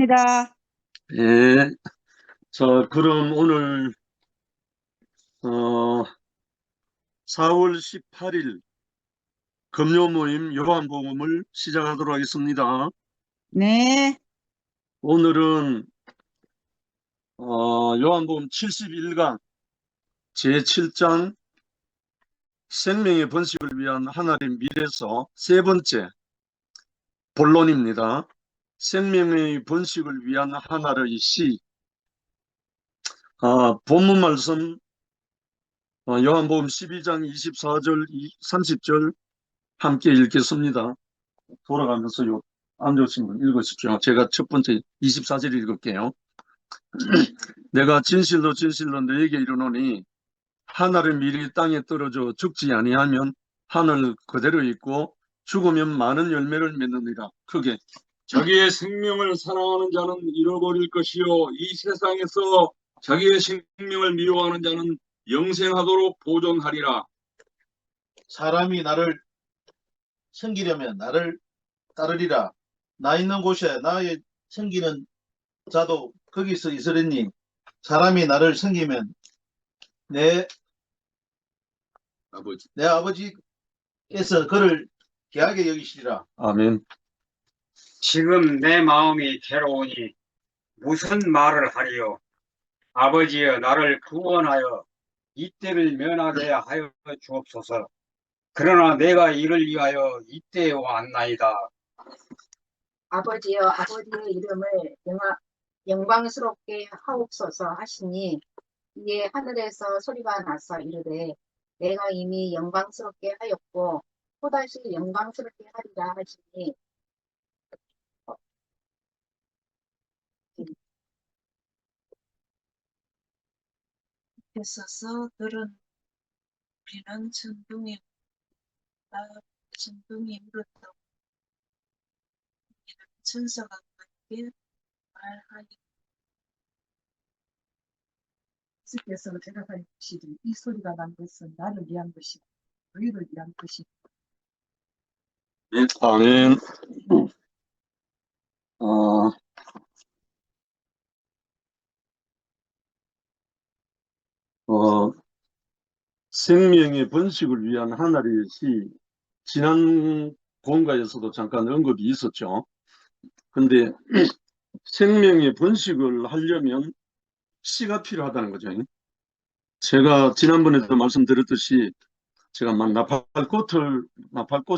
시작합니다. 예. 자, 그럼 오늘 4월 18일 금요 모임 요한복음을 시작하도록 하겠습니다. 네, 오늘은 요한복음 71강 제7장 생명의 번식을 위한 하나님의 미래에서 세 번째 본론입니다. 생명의 번식을 위한 하나의 시. 본문 말씀 요한복음 12장 24절 30절 함께 읽겠습니다. 돌아가면서 앉으신 분 읽으십시오. 제가 첫 번째 24절 읽을게요. 내가 진실로 진실로 너에게 이르노니 하늘의 밀이 땅에 떨어져 죽지 아니하면 하늘 그대로 있고 죽으면 많은 열매를 맺느니라. 크게. 자기의 생명을 사랑하는 자는 잃어버릴 것이요 이 세상에서 자기의 생명을 미워하는 자는 영생하도록 보존하리라. 사람이 나를 섬기려면 나를 따르리라. 나 있는 곳에 나의 섬기는 자도 거기서 있으리니 사람이 나를 섬기면 내 아버지께서 그를 귀하게 여기시리라. 아멘. 지금 내 마음이 괴로우니 무슨 말을 하리요. 아버지여 나를 구원하여 이때를 면하게 하여 주옵소서. 그러나 내가 이를 위하여 이때에 왔나이다. 아버지여 아버지의 이름을 영광스럽게 하옵소서 하시니 이에 하늘에서 소리가 나서 이르되 내가 이미 영광스럽게 하였고 또다시 영광스럽게 하리라 하시니 있어서 들은 우리는 천둥이 물었다고 우리는 천사가 그에게 말하니 주께서 대답하시되 이 소리가 난 것은 나를 위한 것이고 너희를 위한 것이고. 아멘. 생명의 번식을 위한 하나의 시, 지난 본가에서도 잠깐 언급이 있었죠. 근데 생명의 번식을 하려면 씨가 필요하다는 거죠. 제가 지난번에도 말씀드렸듯이 제가 막 나팔꽃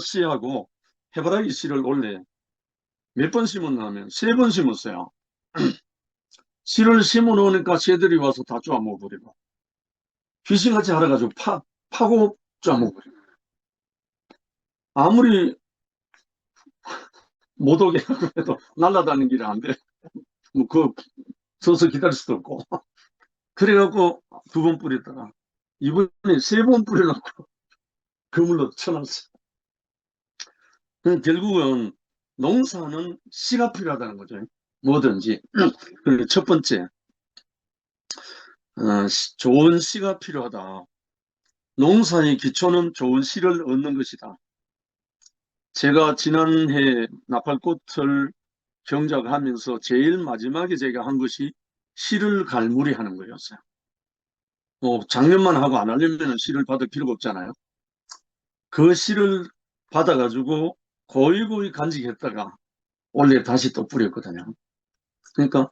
씨하고 해바라기 씨를 원래 몇 번 심었냐면 3번 심었어요. 씨를 심어 놓으니까 새들이 와서 다 쪼아먹어버리고 귀신같이 알아가지고 파고 쪼아먹어버리고 아무리 못 오게 해도 날아다니는 길이 안 돼. 뭐 서서 기다릴 수도 없고. 그래갖고 2번 뿌렸다가 이번에 3번 뿌려놓고 그물로 쳐놨어요. 결국은 농사는 씨가 필요하다는 거죠. 뭐든지. 그리고 첫 번째, 좋은 씨가 필요하다. 농사의 기초는 좋은 씨를 얻는 것이다. 제가 지난해 나팔꽃을 경작하면서 제일 마지막에 제가 한 것이 씨를 갈무리하는 거였어요. 작년만 하고 안 하려면 씨를 받을 필요가 없잖아요. 그 씨를 받아가지고 고이고이 간직했다가 원래 다시 또 뿌렸거든요. 그러니까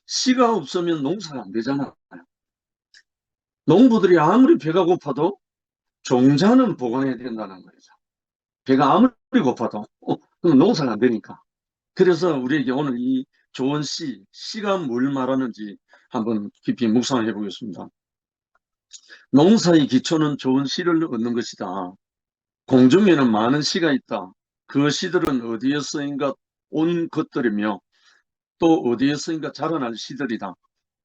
씨가 없으면 농사가 안 되잖아요. 농부들이 아무리 배가 고파도 종자는 보관해야 된다는 거죠. 배가 아무리 고파도 그럼 농사가 안 되니까. 그래서 우리에게 오늘 이 좋은 씨가 뭘 말하는지 한번 깊이 묵상해 보겠습니다. 농사의 기초는 좋은 씨를 얻는 것이다. 공중에는 많은 씨가 있다. 그 씨들은 어디에 쓰인가 온 것들이며 또 어디에 쓰인가 자라날 씨들이다.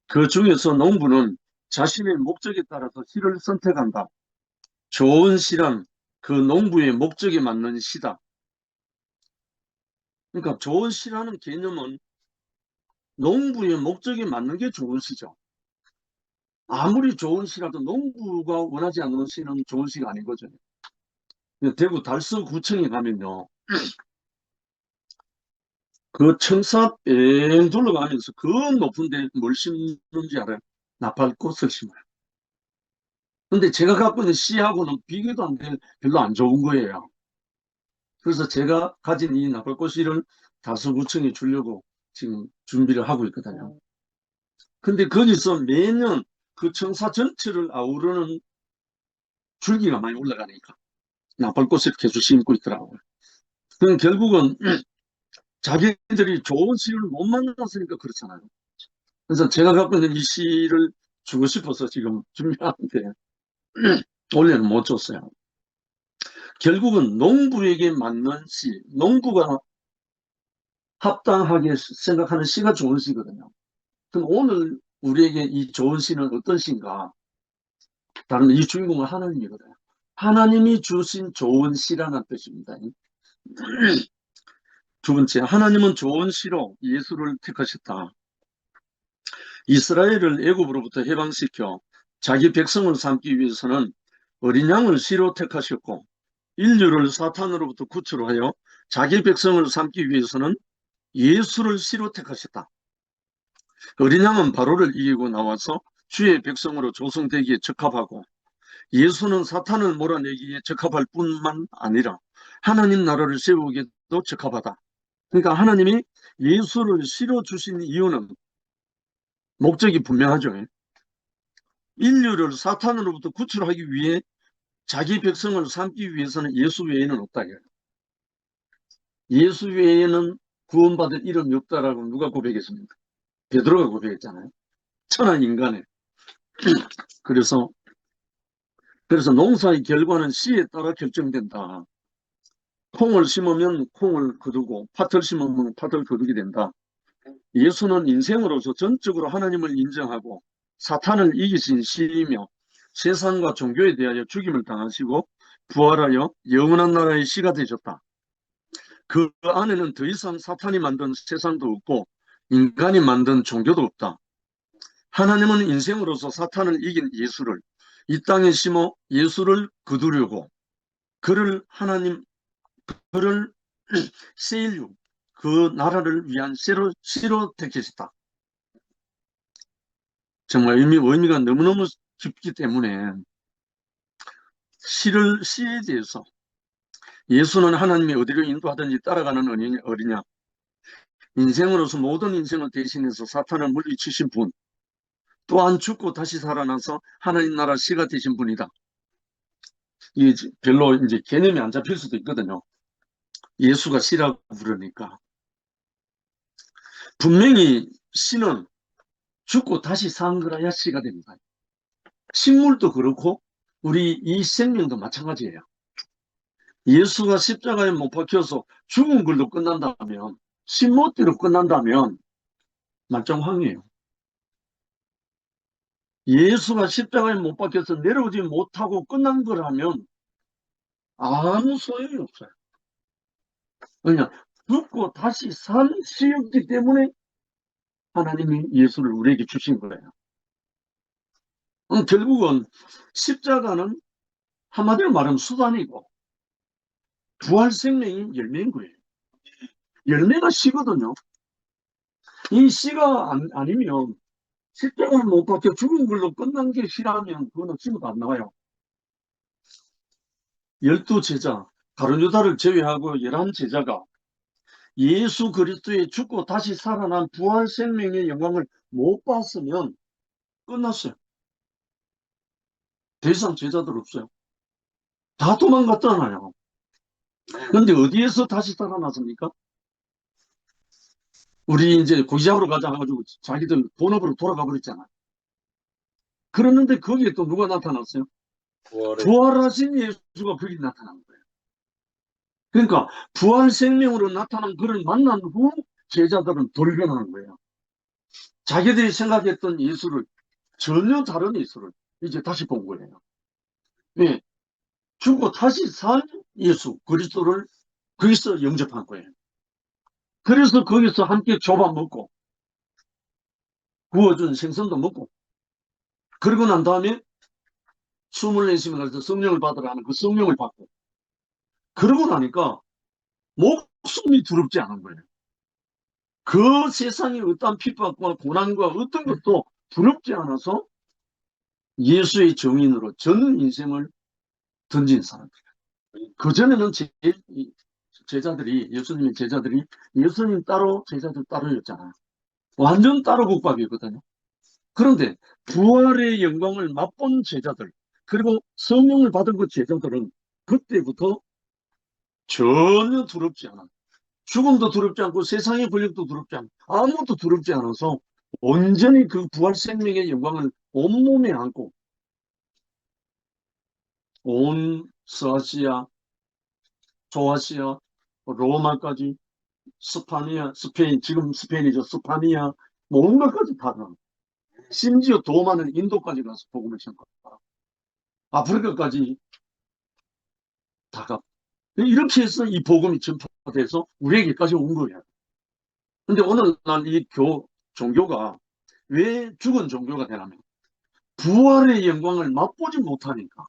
그 중에서 농부는 자신의 목적에 따라서 씨를 선택한다. 좋은 씨란 그 농부의 목적에 맞는 씨다. 그러니까 좋은 씨라는 개념은 농부의 목적에 맞는 게 좋은 씨죠. 아무리 좋은 씨라도 농부가 원하지 않는 씨는 좋은 씨가 아닌 거죠. 대구 달서구청에 가면요, 그 청사 뺑 둘러가면서 그 높은 데 뭘 심는지 알아요? 나팔꽃을 심어요. 근데 제가 갖고 있는 씨하고는 비교도 안 돼, 별로 안 좋은 거예요. 그래서 제가 가진 이 나팔꽃씨를 다수구청에 주려고 지금 준비를 하고 있거든요. 근데 거기서 매년 그 청사 전체를 아우르는 줄기가 많이 올라가니까 나팔꽃을 계속 심고 있더라고요. 그럼 결국은 자기들이 좋은 씨를 못 만났으니까 그렇잖아요. 그래서 제가 갖고 있는 이 씨를 주고 싶어서 지금 준비하는데 원래는 못 줬어요. 결국은 농부에게 맞는 씨, 농부가 합당하게 생각하는 씨가 좋은 씨거든요. 그럼 오늘 우리에게 이 좋은 씨는 어떤 씨인가? 다른 이 주인공은 하나님이거든요. 하나님이 주신 좋은 씨라는 뜻입니다. 두 번째, 하나님은 좋은 씨로 예수를 택하셨다. 이스라엘을 애굽으로부터 해방시켜 자기 백성을 삼기 위해서는 어린 양을 씨로 택하셨고, 인류를 사탄으로부터 구출하여 자기 백성을 삼기 위해서는 예수를 씨로 택하셨다. 어린 양은 바로를 이기고 나와서 주의 백성으로 조성되기에 적합하고, 예수는 사탄을 몰아내기에 적합할 뿐만 아니라 하나님 나라를 세우기도 적합하다. 그러니까 하나님이 예수를 씨로 주신 이유는 목적이 분명하죠. 인류를 사탄으로부터 구출하기 위해 자기 백성을 삼기 위해서는 예수 외에는 없다. 예수 외에는 구원받을 이름이 없다라고 누가 고백했습니까? 베드로가 고백했잖아요. 천한 인간에. 그래서 농사의 결과는 씨에 따라 결정된다. 콩을 심으면 콩을 거두고 팥을 심으면 팥을 거두게 된다. 예수는 인생으로서 전적으로 하나님을 인정하고 사탄을 이기신 씨이며 세상과 종교에 대하여 죽임을 당하시고 부활하여 영원한 나라의 씨가 되셨다. 그 안에는 더 이상 사탄이 만든 세상도 없고 인간이 만든 종교도 없다. 하나님은 인생으로서 사탄을 이긴 예수를 이 땅에 심어 예수를 거두려고 그를 세일류, 그 나라를 위한 씨로 택하셨다. 정말 의미가 너무너무 깊기 때문에 씨에 대해서 예수는 하나님이 어디로 인도하든지 따라가는 어리냐, 인생으로서 모든 인생을 대신해서 사탄을 물리치신 분, 또한 죽고 다시 살아나서 하나님 나라 씨가 되신 분이다. 이게 별로 이제 개념이 안 잡힐 수도 있거든요. 예수가 씨라고 부르니까. 분명히 씨는 죽고 다시 산 거라야 씨가 됩니다. 식물도 그렇고 우리 이 생명도 마찬가지예요. 예수가 십자가에 못 박혀서 죽은 걸로 끝난다면, 신못대로 끝난다면 말짱황이에요. 예수가 십자가에 못 박혀서 내려오지 못하고 끝난 거라면 아무 소용이 없어요. 그냥 죽고 다시 산 씨였기 때문에 하나님이 예수를 우리에게 주신 거예요. 결국은 십자가는 한마디로 말하면 수단이고 부활 생명이 열매인 거예요. 열매가 씨거든요. 이 씨가 아니면 십자가를 못 박혀 죽은 걸로 끝난 게 씨라면 그거는 씨도 안 나와요. 12제자, 다른 유다를 제외하고 11제자가 예수 그리스도의 죽고 다시 살아난 부활 생명의 영광을 못 봤으면 끝났어요. 더 이상 제자들 없어요. 다 도망갔잖아요. 그런데 어디에서 다시 살아났습니까? 우리 이제 고기 잡으러 가자 해가지고 자기들 본업으로 돌아가 버렸잖아요. 그랬는데 거기에 또 누가 나타났어요? 부활하신 예수가 거기 나타난 거예요. 그러니까 부활 생명으로 나타난 그를 만난 후 제자들은 돌변하는 거예요. 자기들이 생각했던 예수를 전혀 다른 예수를 이제 다시 본 거예요. 네. 죽고 다시 산 예수 그리스도를 거기서 영접한 거예요. 그래서 거기서 함께 조밥 먹고 구워준 생선도 먹고, 그러고 난 다음에 숨을 내쉬면 가서 성령을 받으라 하는 그 성령을 받고, 그러고 나니까 목숨이 두렵지 않은 거예요. 그 세상의 어떠한 핍박과 고난과 어떤 것도 두렵지 않아서 예수의 증인으로 전 인생을 던진 사람들. 그전에는 제자들이, 예수님의 제자들이, 예수님 따로, 제자들 따로였잖아요. 완전 따로 국밥이거든요. 그런데 부활의 영광을 맛본 제자들, 그리고 성령을 받은 그 제자들은 그때부터 전혀 두렵지 않아. 죽음도 두렵지 않고 세상의 권력도 두렵지 않고 아무것도 두렵지 않아서 온전히 그 부활 생명의 영광을 온몸에 안고 온 서아시아, 조아시아, 로마까지, 스파니아, 스페인, 지금 스페인이죠. 스파니아, 모든 것까지 다 가. 심지어 더 많은 인도까지 가서 복음을 전하고 아프리카까지 다 가. 이렇게 해서 이 복음이 전파돼서 우리에게까지 온 거예요. 근데 오늘날 이 종교가 왜 죽은 종교가 되냐면 부활의 영광을 맛보지 못하니까.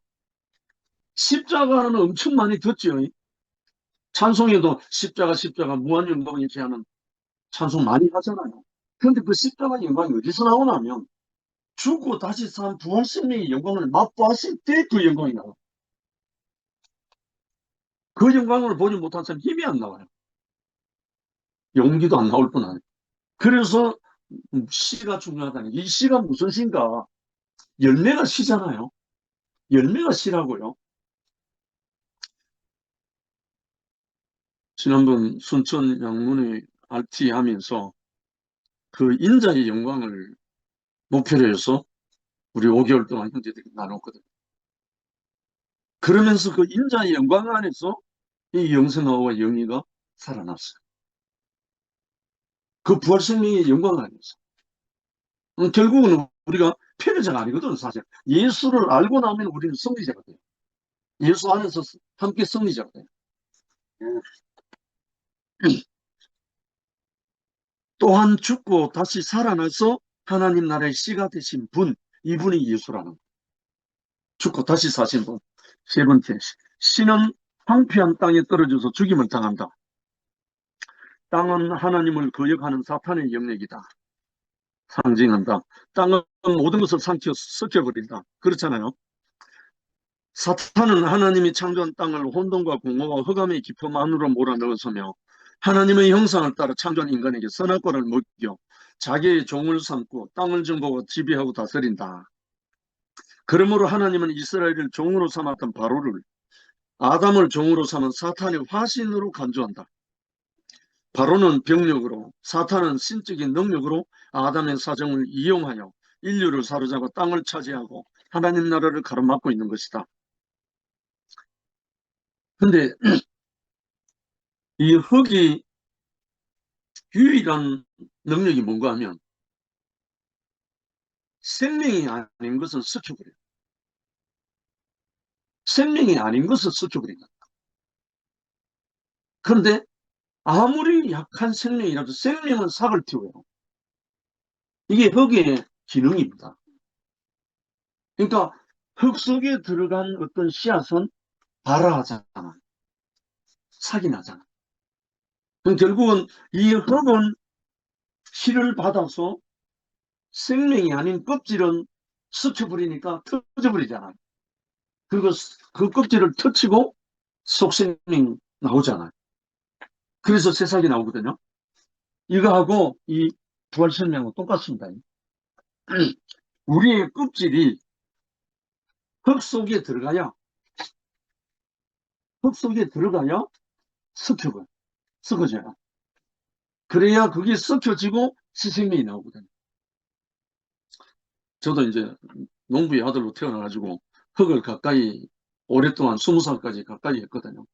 십자가는 엄청 많이 듣죠. 찬송에도 십자가 무한영광이지 하는 찬송 많이 하잖아요. 그런데 그 십자가 영광이 어디서 나오냐면 죽고 다시 산 부활 생명의 영광을 맛보았을 때 그 영광이 나와요. 그 영광을 보지 못한 사람 힘이 안 나와요. 용기도 안 나올 뿐 아니에요. 그래서 시가 중요하다니. 이 시가 무슨 시인가? 열매가 시잖아요. 열매가 시라고요. 지난번 순천 양문회 RT 하면서 그 인자의 영광을 목표로 해서 우리 5개월 동안 형제들이 나눴거든요. 그러면서 그 인자의 영광 안에서 이 영생아와 영희가 살아났어요. 그 부활 생명의 영광 안에서. 결국은 우리가 패배자가 아니거든, 사실. 예수를 알고 나면 우리는 승리자가 돼요. 예수 안에서 함께 승리자가 돼요. 또한 죽고 다시 살아나서 하나님 나라의 씨가 되신 분, 이분이 예수라는 거예요. 죽고 다시 사신 분. 세 번째, 씨는 황폐한 땅에 떨어져서 죽임을 당한다. 땅은 하나님을 거역하는 사탄의 영역이다. 상징한다. 땅은 모든 것을 섞여버린다. 그렇잖아요. 사탄은 하나님이 창조한 땅을 혼돈과 공허와 흑암의 깊음 안으로 몰아넣었으며 하나님의 형상을 따라 창조한 인간에게 선악과를 먹여 자기의 종을 삼고 땅을 정복하고 지배하고 다스린다. 그러므로 하나님은 이스라엘을 종으로 삼았던 바로를 아담을 종으로 삼은 사탄의 화신으로 간주한다. 바로는 병력으로, 사탄은 신적인 능력으로 아담의 사정을 이용하여 인류를 사로잡아 땅을 차지하고 하나님 나라를 가로막고 있는 것이다. 근데 이 흙이 유일한 능력이 뭔가 하면 생명이 아닌 것을 섞여버려요. 생명이 아닌 것을 섞여버린다. 그런데 아무리 약한 생명이라도 생명은 삭을 틔워요. 이게 흙의 기능입니다. 그러니까 흙 속에 들어간 어떤 씨앗은 발화하잖아. 삭이 나잖아. 그럼 결국은 이 흙은 씨를 받아서 생명이 아닌 껍질은 섞여버리니까 터져버리잖아요. 그리고 그 껍질을 터치고 속생명이 나오잖아요. 그래서 새싹이 나오거든요. 이거하고 이 부활생명은 똑같습니다. 우리의 껍질이 흙 속에 들어가야 섞어져요. 그래야 그게 섞여지고 새생명이 나오거든요. 저도 이제 농부의 아들로 태어나가지고 흙을 가까이 오랫동안 20살까지 가까이 했거든요.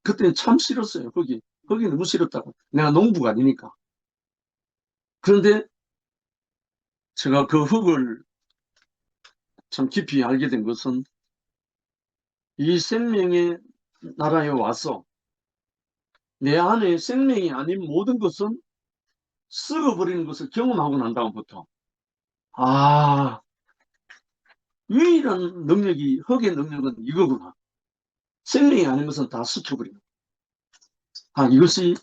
그때는 참 싫었어요. 흙이 너무 싫었다고. 내가 농부가 아니니까. 그런데 제가 그 흙을 참 깊이 알게 된 것은 이 생명의 나라에 와서 내 안에 생명이 아닌 모든 것은 썩어버리는 것을 경험하고 난 다음부터 유일한 능력이 흙의 능력은 이거구나. 생명이 아닌 것은 다 썩혀버리는. 이것이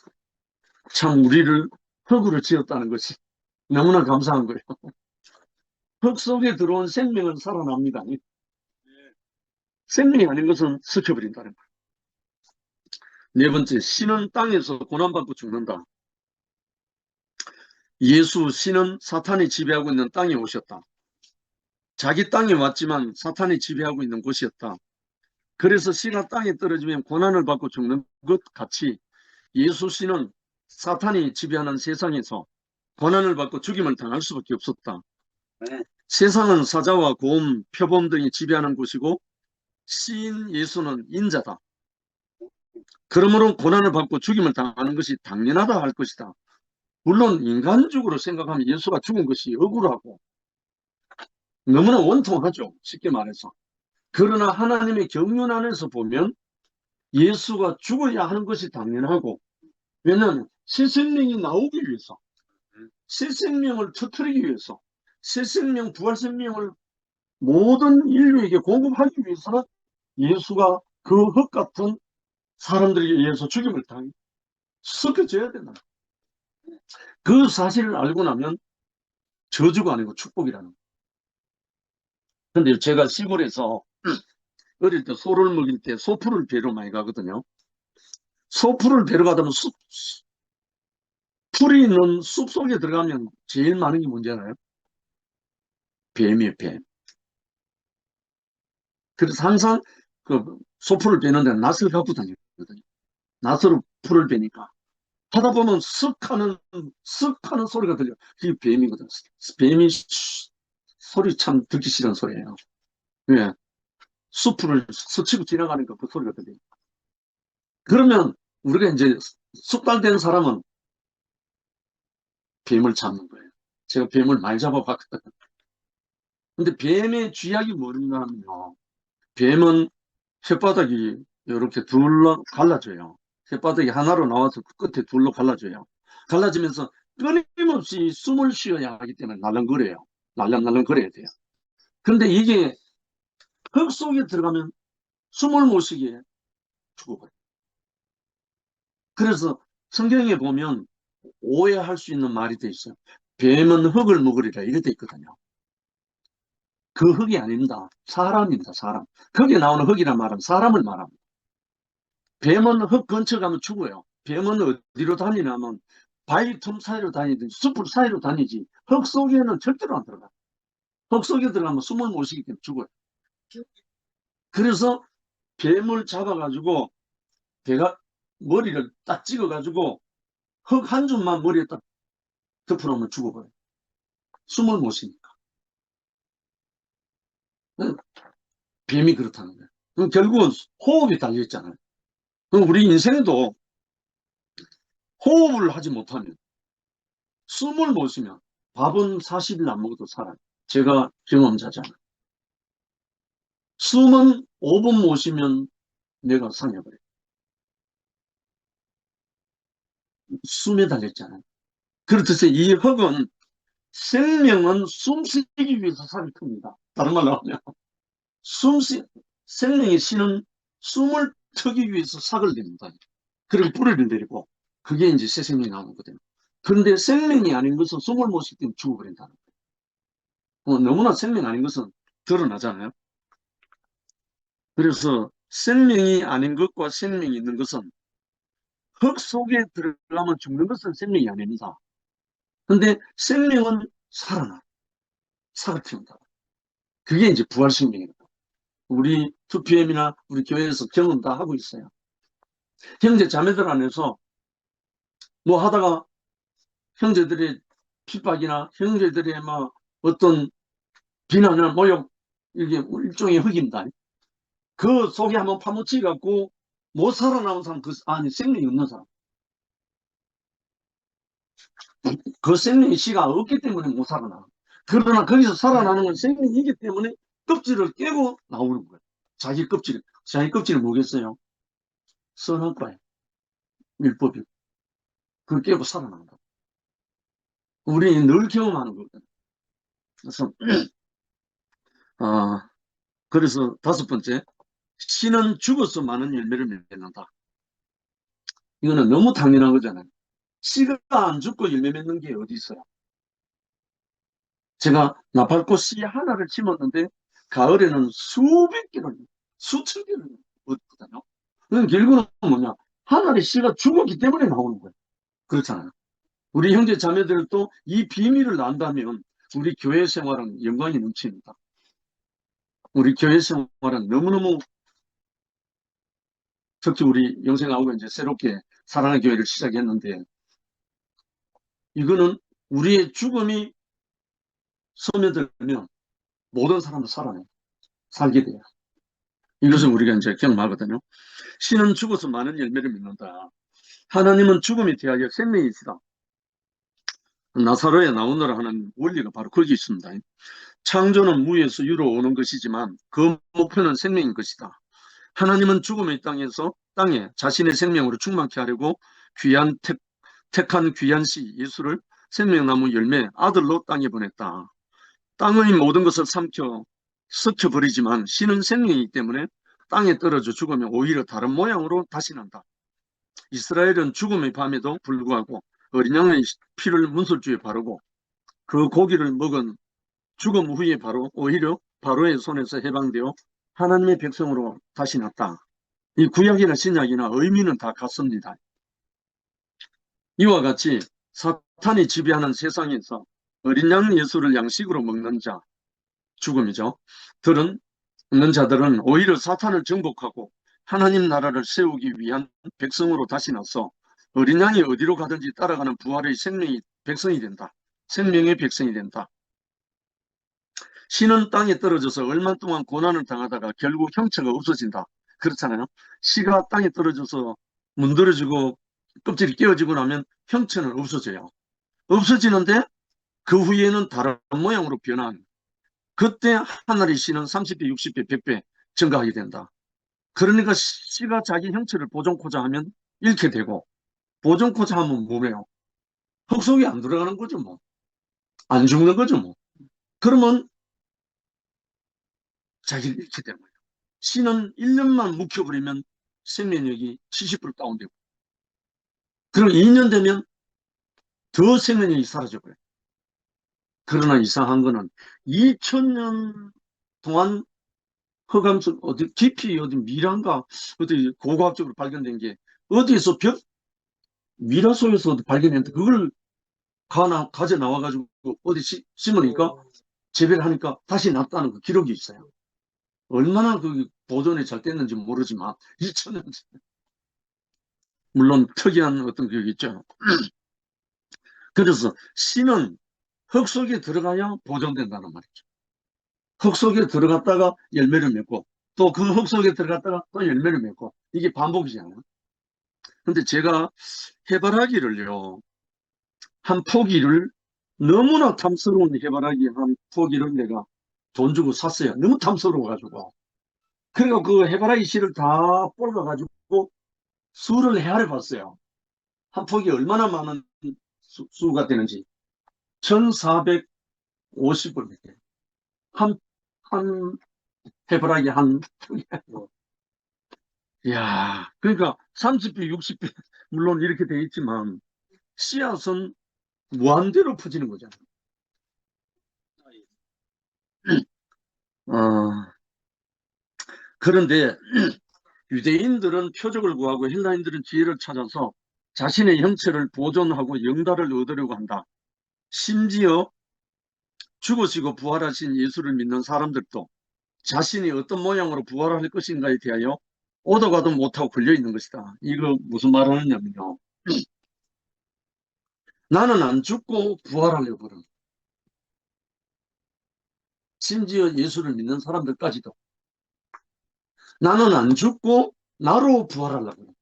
참 우리를 흙으로 지었다는 것이 너무나 감사한 거예요. 흙 속에 들어온 생명은 살아납니다. 생명이 아닌 것은 썩혀버린다는 거예요. 네 번째, 신은 땅에서 고난받고 죽는다. 예수, 신은 사탄이 지배하고 있는 땅에 오셨다. 자기 땅에 왔지만 사탄이 지배하고 있는 곳이었다. 그래서 씨가 땅에 떨어지면 고난을 받고 죽는 것 같이 예수 씨는 사탄이 지배하는 세상에서 고난을 받고 죽임을 당할 수밖에 없었다. 네. 세상은 사자와 곰, 표범 등이 지배하는 곳이고 씨인 예수는 인자다. 그러므로 고난을 받고 죽임을 당하는 것이 당연하다 할 것이다. 물론 인간적으로 생각하면 예수가 죽은 것이 억울하고 너무나 원통하죠. 쉽게 말해서. 그러나 하나님의 경륜 안에서 보면 예수가 죽어야 하는 것이 당연하고, 왜냐하면 새 생명이 나오기 위해서, 새 생명을 터뜨리기 위해서, 새 생명, 부활 생명을 모든 인류에게 공급하기 위해서는 예수가 그 흙 같은 사람들에게 의해서 죽임을 당해 섞여져야 된다. 그 사실을 알고 나면 저주가 아니고 축복이라는 거예요. 근데 제가 시골에서 어릴 때 소를 먹일 때 소풀을 베러 많이 가거든요. 소풀을 베러 가다 보면 풀이 있는 숲 속에 들어가면 제일 많은 게 뭔지 알아요? 뱀이에요, 뱀. 그래서 항상 그 소풀을 베는데 낫을 갖고 다니거든요. 낫으로 풀을 베니까. 하다 보면 쓱 하는 소리가 들려. 그게 뱀이거든. 뱀이 소리 참 듣기 싫은 소리예요. 왜? 숲을 스치고 지나가니까 그 소리가 들려요. 그러면 우리가 이제 숙달된 사람은 뱀을 잡는 거예요. 제가 뱀을 많이 잡아봤거든요. 근데 뱀의 쥐약이 뭐냐면요. 뱀은 혓바닥이 이렇게 둘러 갈라져요. 혓바닥이 하나로 나와서 그 끝에 둘러 갈라져요. 갈라지면서 끊임없이 숨을 쉬어야 하기 때문에 날렁거려요. 날렁날렁거려야 돼요. 근데 이게 흙 속에 들어가면 숨을 못 쉬게 죽어버려요. 그래서 성경에 보면 오해할 수 있는 말이 돼 있어요. 뱀은 흙을 먹으리라 이렇게 돼 있거든요. 그 흙이 아닙니다. 사람입니다. 사람. 거기에 나오는 흙이란 말은 사람을 말합니다. 뱀은 흙 근처 가면 죽어요. 뱀은 어디로 다니냐면 바위 틈 사이로 다니든지 숲을 사이로 다니지 흙 속에는 절대로 안 들어가요. 흙 속에 들어가면 숨을 못 쉬기 때문에 죽어요. 그래서 뱀을 잡아가지고 배가 머리를 딱 찍어가지고 흙 한 줌만 머리에 딱 덮어놓으면 죽어버려요. 숨을 못 쉬니까. 뱀이 그렇다는 거예요. 그럼 결국은 호흡이 달려있잖아요. 그럼 우리 인생도 호흡을 하지 못하면, 숨을 못 쉬면 밥은 40일 안 먹어도 살아요. 제가 경험자잖아요. 숨은 5분 못 쉬면 내가 상해버려요. 숨에 달렸잖아요. 그렇듯이 이 흙은 생명은 숨쉬기 위해서 살이 큽니다. 다른 말로 하면 생명의 신은 숨을 트기 위해서 삭을 냅니다. 그리고 뿌리를 내리고 그게 이제 새 생명이 나오는 거거든요. 그런데 생명이 아닌 것은 숨을 못 쉬기 때문에 죽어버린다는 거예요. 너무나 생명 아닌 것은 드러나잖아요. 그래서 생명이 아닌 것과 생명이 있는 것은 흙 속에 들어가면 죽는 것은 생명이 아닙니다. 근데 생명은 살아나. 살을 키운다. 그게 이제 부활생명입니다. 우리 2PM이나 우리 교회에서 경험 다 하고 있어요. 형제 자매들 안에서 뭐 하다가 형제들의 핍박이나 형제들의 막 어떤 비난이나 모욕, 이게 일종의 흙입니다. 그 속에 한번 파묻혀 갖고 못 살아남은 사람, 그 안에 생명이 없는 사람. 그 생명의 씨가 없기 때문에 못 살아나. 그러나 거기서 살아나는 건 생명이기 때문에 껍질을 깨고 나오는 거예요. 자기 껍질은 뭐겠어요? 선악과예요. 율법이. 그걸 깨고 살아난다. 우리 늘 경험하는 거거든요. 그래서, 그래서 5번째, 신은 죽어서 많은 열매를 맺는다. 이거는 너무 당연한 거잖아요. 씨가 안 죽고 열매 맺는 게 어디 있어요? 제가 나팔꽃 씨 하나를 심었는데 가을에는 수백 개를, 수천 개를 얻거든요. 그럼 결국은 뭐냐? 하나의 씨가 죽었기 때문에 나오는 거예요. 그렇잖아요. 우리 형제 자매들도 이 비밀을 안다면 우리 교회 생활은 영광이 넘칩니다. 우리 교회 생활은 너무너무, 특히 우리 영생하고 이제 새롭게 사랑의 교회를 시작했는데, 이거는 우리의 죽음이 스며들면 모든 사람은 살게 돼요. 이것을 우리가 이제 경험하거든요. 신은 죽어서 많은 열매를 맺는다. 하나님은 죽음에 대하여 생명이시다. 나사로에 나오느라 하는 원리가 바로 거기 있습니다. 창조는 무에서 유로 오는 것이지만 그 목표는 생명인 것이다. 하나님은 죽음의 땅에 자신의 생명으로 충만케 하려고 택한 귀한 씨 예수를 생명나무 열매 아들로 땅에 보냈다. 땅의 모든 것을 썩혀버리지만 씨는 생명이기 때문에 땅에 떨어져 죽으면 오히려 다른 모양으로 다시 난다. 이스라엘은 죽음의 밤에도 불구하고 어린 양의 피를 문설주에 바르고 그 고기를 먹은 죽음 후에 오히려 바로의 손에서 해방되어 하나님의 백성으로 다시 났다. 이 구약이나 신약이나 의미는 다 같습니다. 이와 같이 사탄이 지배하는 세상에서 어린 양 예수를 양식으로 먹는 죽음이죠. 먹는 자들은 오히려 사탄을 정복하고 하나님 나라를 세우기 위한 백성으로 다시 나서 어린 양이 어디로 가든지 따라가는 부활의 백성이 된다. 생명의 백성이 된다. 씨는 땅에 떨어져서 얼마 동안 고난을 당하다가 결국 형체가 없어진다. 그렇잖아요. 씨가 땅에 떨어져서 문드러지고 껍질이 깨어지고 나면 형체는 없어져요. 없어지는데 그 후에는 다른 모양으로 변한, 그때 하늘의 씨는 30배, 60배, 100배 증가하게 된다. 그러니까 씨가 자기 형체를 보존코자 하면 잃게 되고, 보존코자 하면 뭐래요? 흙 속에 안 들어가는 거죠, 뭐. 안 죽는 거죠, 뭐. 그러면 자기를 잃게 되는 거예요. 씨는 1년만 묵혀버리면 생명력이 70% 다운되고, 그럼 2년 되면 더 생명력이 사라져버려요. 그러나 이상한 거는 2000년 동안 흑암석 어디 깊이 어디 미란가 어디 고고학적으로 발견된 게 어디에서 미라소에서 발견했는데 그걸 가져 나와가지고 어디 심으니까 재배를 하니까 다시 났다는 그 기록이 있어요. 얼마나 그 보존이 잘 됐는지 모르지만 2000년 물론 특이한 어떤 그게 있죠. 그래서 씨는 흙 속에 들어가야 보존된다는 말이죠. 흙 속에 들어갔다가 열매를 맺고 또 그 흙 속에 들어갔다가 또 열매를 맺고 이게 반복이잖아요. 근데 제가 해바라기를요, 한 포기를, 너무나 탐스러운 해바라기 한 포기를 내가 돈 주고 샀어요. 너무 탐스러워가지고. 그리고 그 해바라기 씨를 다 뽑아가지고 수를 헤아려 봤어요. 한 포기 얼마나 많은 수가 되는지. 1450불. 한 해바라기 한 포기. 이야, 그러니까 30배, 60배, 물론 이렇게 돼 있지만, 씨앗은 무한대로 퍼지는 거잖아요. 그런데 유대인들은 표적을 구하고 헬라인들은 지혜를 찾아서 자신의 형체를 보존하고 영달을 얻으려고 한다. 심지어 죽으시고 부활하신 예수를 믿는 사람들도 자신이 어떤 모양으로 부활할 것인가에 대하여 오도 가도 못하고 걸려있는 것이다. 이거 무슨 말 하느냐면요. 나는 안 죽고 부활하려고 그러는, 심지어 예수를 믿는 사람들까지도 나는 안 죽고 나로 부활하려고 그래.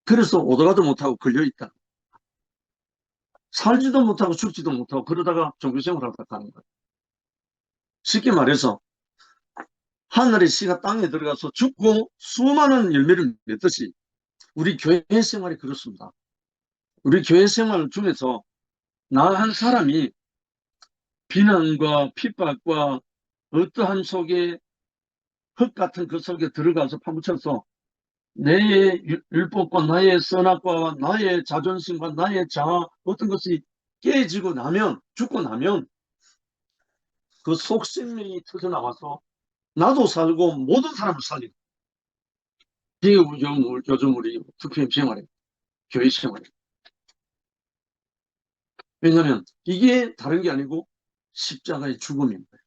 그래서 오도가도 못하고 걸려있다. 살지도 못하고 죽지도 못하고 그러다가 종교생활을 하다 가는 거예요. 쉽게 말해서 하늘의 씨가 땅에 들어가서 죽고 수많은 열매를 맺듯이 우리 교회 생활이 그렇습니다. 우리 교회 생활 중에서 나 한 사람이 비난과 핍박과 어떠한 속에 흙 같은 그 속에 들어가서 파묻혀서 내 율법과 나의 선악과 나의 자존심과 나의 자아 어떤 것이 깨지고 나면 죽고 나면 그 속생명이 터져나와서 나도 살고 모든 사람을 살리고 이게 요즘 우리 투표임 생활에 교회 생활에 왜냐하면 이게 다른 게 아니고 십자가의 죽음입니다.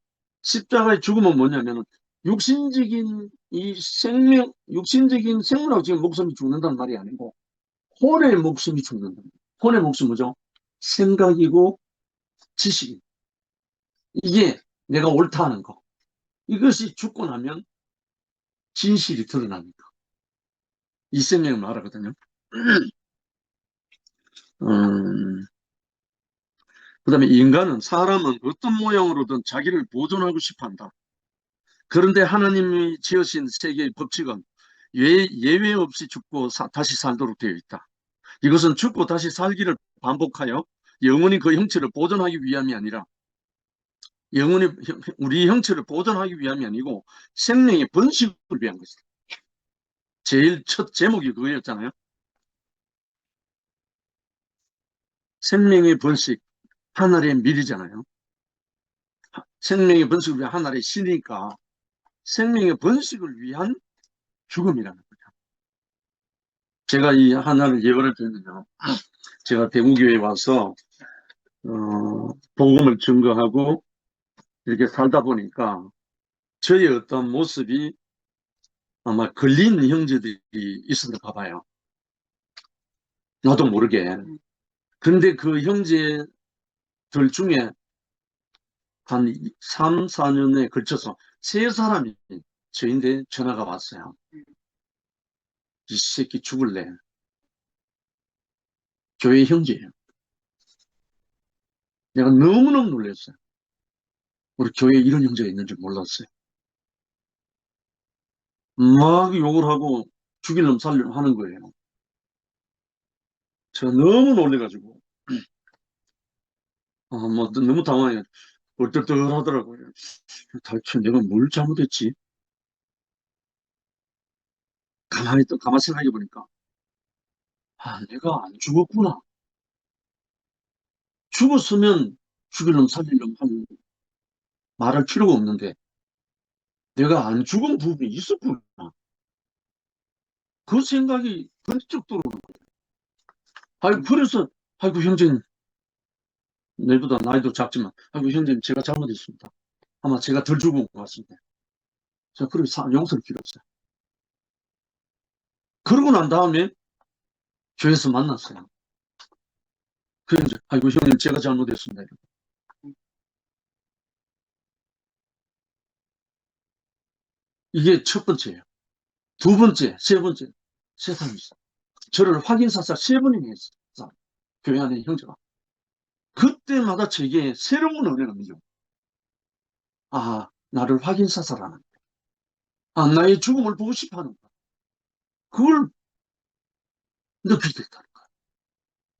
십자가의 죽음은 뭐냐면 육신적인 육신적인 생물하고 지금 목숨이 죽는다는 말이 아니고 혼의 목숨이 죽는다. 혼의 목숨 뭐죠? 생각이고 지식이. 이게 내가 옳다 하는 거. 이것이 죽고 나면 진실이 드러납니다. 이 생명을 말하거든요. 그 다음에 사람은 어떤 모양으로든 자기를 보존하고 싶어 한다. 그런데 하나님이 지으신 세계의 법칙은 예외 없이 죽고 다시 살도록 되어 있다. 이것은 죽고 다시 살기를 반복하여 영원히 그 형체를 보존하기 위함이 아니라 우리 형체를 보존하기 위함이 아니고 생명의 번식을 위한 것이다. 제일 첫 제목이 그거였잖아요. 생명의 번식, 하늘의 밀이잖아요. 생명의 번식을 위한 하늘의 신이니까 생명의 번식을 위한 죽음이라는 거죠. 제가 이 하나를 예언을 드리면요. 제가 대구교회에 와서 복음을 증거하고 이렇게 살다 보니까 저의 어떤 모습이 아마 걸린 형제들이 있었나 봐요. 나도 모르게. 근데 그 형제들 중에 한 3, 4년에 걸쳐서 세 사람이 저인데 전화가 왔어요. 이 새끼 죽을래. 교회 형제예요. 내가 너무너무 놀랐어요. 우리 교회에 이런 형제가 있는 줄 몰랐어요. 막 욕을 하고 죽이려면 살려면 하는 거예요. 제가 너무 놀래가지고 뭐 너무 당황해 얼떨떨하더라고요. 도대체 내가 뭘 잘못했지? 가만히 생각해 보니까 내가 안 죽었구나. 죽었으면 죽이려면 살리려면 하는 말할 필요가 없는데 내가 안 죽은 부분이 있었구나. 그 생각이 번쩍 들어오는 거예요. 그래서 아이고 형제님, 내보다 나이도 작지만 아이고 형제님 제가 잘못했습니다. 아마 제가 덜 죽은 것 같습니다. 제가 그렇게 용서를 빌었어요. 그러고 난 다음에 교회에서 만났어요. 그래서 아이고 형님 제가 잘못했습니다. 이게 첫 번째예요. 두 번째, 세 번째, 세 사람이 있어요. 저를 확인사살 세 번이나 했어요. 교회 안에 형제가. 그때마다 제게 새로운 은혜가 있죠. 나를 확인사살하는 거야. 나의 죽음을 보고 싶어 하는 거야. 그걸 느끼게 됐다는 거야.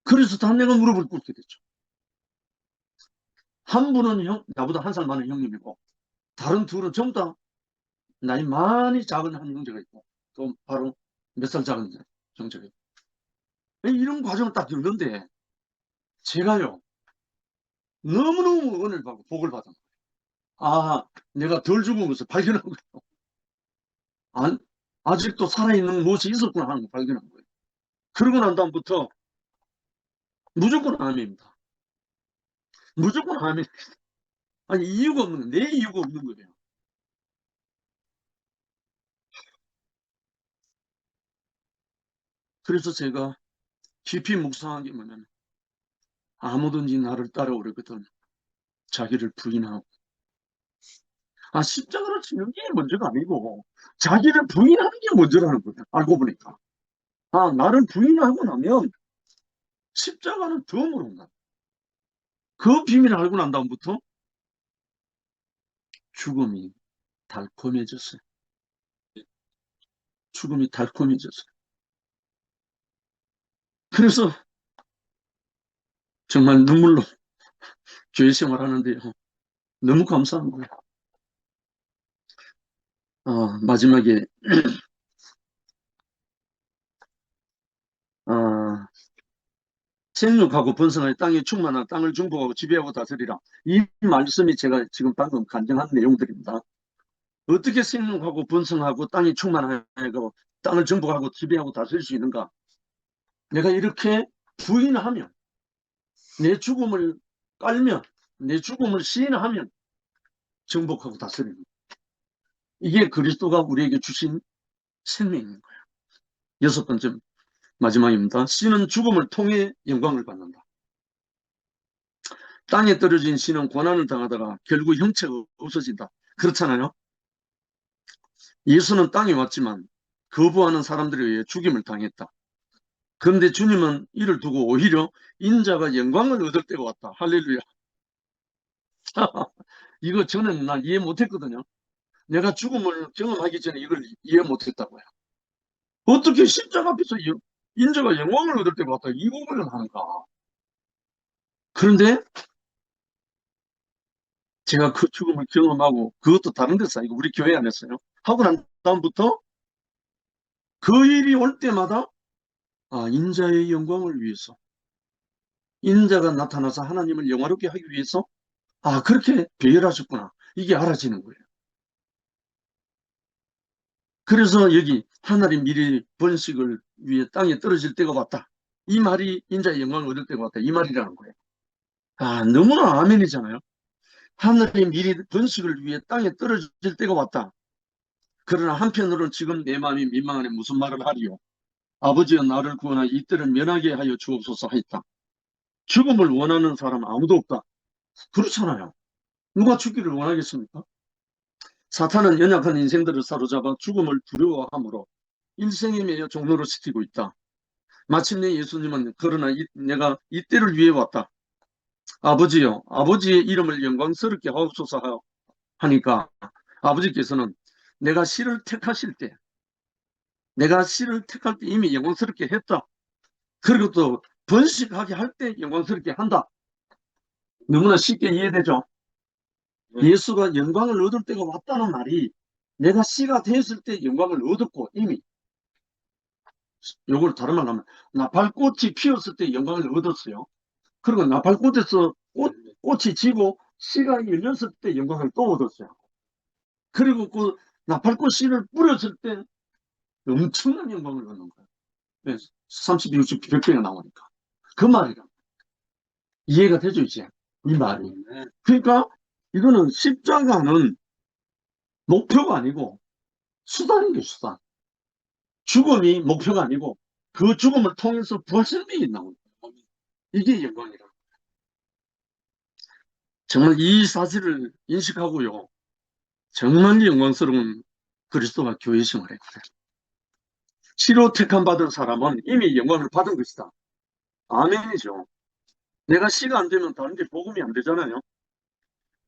그래서 다 내가 무릎을 꿇게 됐죠. 한 분은 나보다 한 살 많은 형님이고, 다른 둘은 전부 다 나이 많이 작은 한 형제가 있고, 또 바로 몇 살 작은 형제가 있고. 이런 과정을 딱 겪는데, 제가요, 너무너무 은혜를 받고 복을 받은 거예요. 내가 덜 죽은 것을 발견한 거예요. 아직도 살아있는 무엇이 있었구나 하는 걸 발견한 거예요. 그러고 난 다음부터 무조건 아멘입니다. 무조건 아멘. 이유가 없는 거예요. 내 이유가 없는 거예요. 그래서 제가 깊이 묵상한 게 뭐냐면, 아무든지 나를 따라오려거든 자기를 부인하고, 십자가를 치는 게 먼저가 아니고 자기를 부인하는 게 먼저라는 거예요. 알고 보니까 나를 부인하고 나면 십자가는 덤으로 온다. 그 비밀을 알고 난 다음부터 죽음이 달콤해졌어요. 죽음이 달콤해졌어요. 그래서 정말 눈물로 교회 생활하는데요. 너무 감사한 거예요. 마지막에 생육하고 번성하여 땅에 충만한 땅을 정복하고 지배하고 다스리라. 이 말씀이 제가 지금 방금 간증한 내용들입니다. 어떻게 생육하고 번성하고 땅이 충만하고 땅을 정복하고 지배하고 다스릴 수 있는가? 내가 이렇게 부인하면, 내 죽음을 깔면, 내 죽음을 시인하면 정복하고 다스리는 거예요. 이게 그리스도가 우리에게 주신 생명인 거예요. 6번째 마지막입니다. 씨는 죽음을 통해 영광을 받는다. 땅에 떨어진 씨는 고난을 당하다가 결국 형체가 없어진다. 그렇잖아요. 예수는 땅에 왔지만 거부하는 사람들에 의해 죽임을 당했다. 그런데 주님은 이를 두고 오히려 인자가 영광을 얻을 때가 왔다. 할렐루야. 이거 저는 난 이해 못했거든요. 내가 죽음을 경험하기 전에 이걸 이해 못했다고요. 어떻게 십자가 앞에서 인자가 영광을 얻을 때가 왔다. 이 고백을 하는가. 그런데 제가 그 죽음을 경험하고 그것도 다른 데서 아니고 우리 교회 안에서요. 하고 난 다음부터 그 일이 올 때마다 인자의 영광을 위해서, 인자가 나타나서 하나님을 영화롭게 하기 위해서 그렇게 배열하셨구나. 이게 알아지는 거예요. 그래서 여기 하늘이 미리 번식을 위해 땅에 떨어질 때가 왔다. 이 말이 인자의 영광을 얻을 때가 왔다. 이 말이라는 거예요. 너무나 아멘이잖아요. 하늘이 미리 번식을 위해 땅에 떨어질 때가 왔다. 그러나 한편으로는 지금 내 마음이 민망하네. 무슨 말을 하리요. 아버지여 나를 구원하여 이 때를 면하게 하여 주옵소서 하였다. 죽음을 원하는 사람 아무도 없다. 그렇잖아요. 누가 죽기를 원하겠습니까? 사탄은 연약한 인생들을 사로잡아 죽음을 두려워하므로 일생에 매여 종로로 시키고 있다. 마침내 예수님은 그러나 내가 이 때를 위해 왔다. 아버지여 아버지의 이름을 영광스럽게 하옵소서 하니까 아버지께서는 내가 씨를 택하실 때 이미 영광스럽게 했다. 그리고 또 번식하게 할 때 영광스럽게 한다. 너무나 쉽게 이해되죠? 예수가 영광을 얻을 때가 왔다는 말이 내가 씨가 됐을 때 영광을 얻었고 이미 요걸 다른 말로 하면 나팔꽃이 피었을 때 영광을 얻었어요. 그리고 나팔꽃에서 꽃이 지고 씨가 열렸을 때 영광을 또 얻었어요. 그리고 그 나팔꽃 씨를 뿌렸을 때 엄청난 영광을 얻는 거예요. 30, 60, 100배가 나오니까. 그 말이라. 이해가 되죠, 이제? 이 말이. 그러니까 이거는 십자가는 목표가 아니고 수단인 게 수단. 죽음이 목표가 아니고 그 죽음을 통해서 부활생명이 나오는 거예요. 이게 영광이라. 정말 이 사실을 인식하고요. 정말 영광스러운 그리스도가 교회 생활을 했거든요. 치료 택함 받은 사람은 이미 영광을 받은 것이다. 아멘이죠. 내가 씨가 안 되면 다른 게 복음이 안 되잖아요.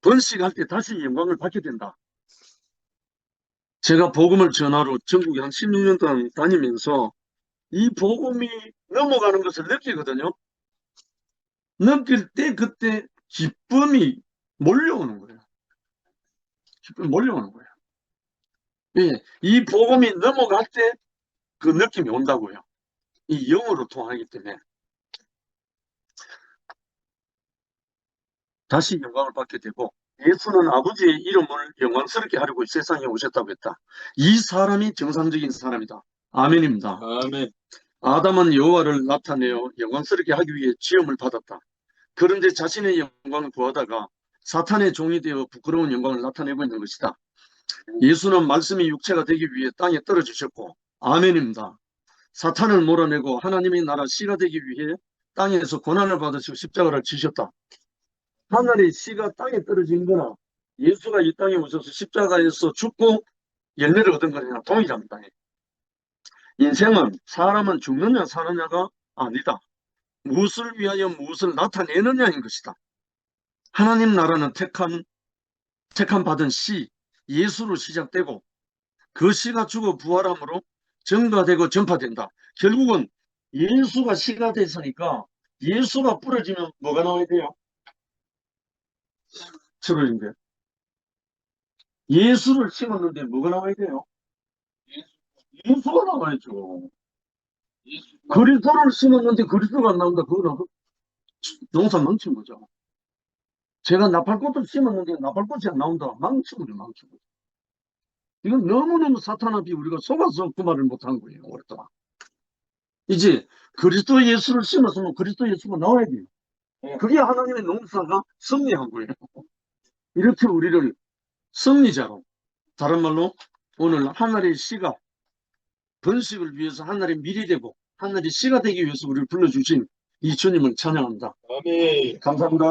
번식할 때 다시 영광을 받게 된다. 제가 복음을 전하러 전국에 한 16년 동안 다니면서 이 복음이 넘어가는 것을 느끼거든요. 느낄 때 그때 기쁨이 몰려오는 거예요. 기쁨이 몰려오는 거예요. 예, 이 복음이 넘어갈 때 그 느낌이 온다고요. 이 영으로 통하기 때문에 다시 영광을 받게 되고 예수는 아버지의 이름을 영광스럽게 하려고 세상에 오셨다고 했다. 이 사람이 정상적인 사람이다. 아멘입니다. 아멘. 아담은 여호와를 나타내어 영광스럽게 하기 위해 지음을 받았다. 그런데 자신의 영광을 구하다가 사탄의 종이 되어 부끄러운 영광을 나타내고 있는 것이다. 예수는 말씀이 육체가 되기 위해 땅에 떨어지셨고 아멘입니다. 사탄을 몰아내고 하나님의 나라 씨가 되기 위해 땅에서 고난을 받으시고 십자가를 지셨다. 하늘의 씨가 땅에 떨어진 거나 예수가 이 땅에 오셔서 십자가에서 죽고 열매를 얻은 거냐 동일합니다. 인생은 사람은 죽느냐 사느냐가 아니다. 무엇을 위하여 무엇을 나타내느냐인 것이다. 하나님 나라는 택함 받은 씨 예수로 시작되고 그 씨가 죽어 부활함으로 증가되고 전파된다. 결국은 예수가 씨가 됐으니까 예수가 뿌려지면 뭐가 나와야 돼요? 철로인데 예수를 심었는데 뭐가 나와야 돼요? 예수가 나와야죠. 그리스도를 심었는데 그리스도가 안 나온다. 그거는 농사 망친 거죠. 제가 나팔꽃을 심었는데 나팔꽃이 안 나온다. 망친 거죠, 망친 거죠. 이건 너무너무 사탄 앞에 우리가 속아서 그 말을 못한 거예요, 오랫동안. 이제 그리스도 예수를 심었으면 그리스도 예수가 나와야 돼요. 그게 하나님의 농사가 승리한 거예요. 이렇게 우리를 승리자로, 다른 말로 오늘 하늘의 씨가 번식을 위해서 하늘의 밀이 되고 하늘의 씨가 되기 위해서 우리를 불러주신 이 주님을 찬양합니다. 아멘. 감사합니다.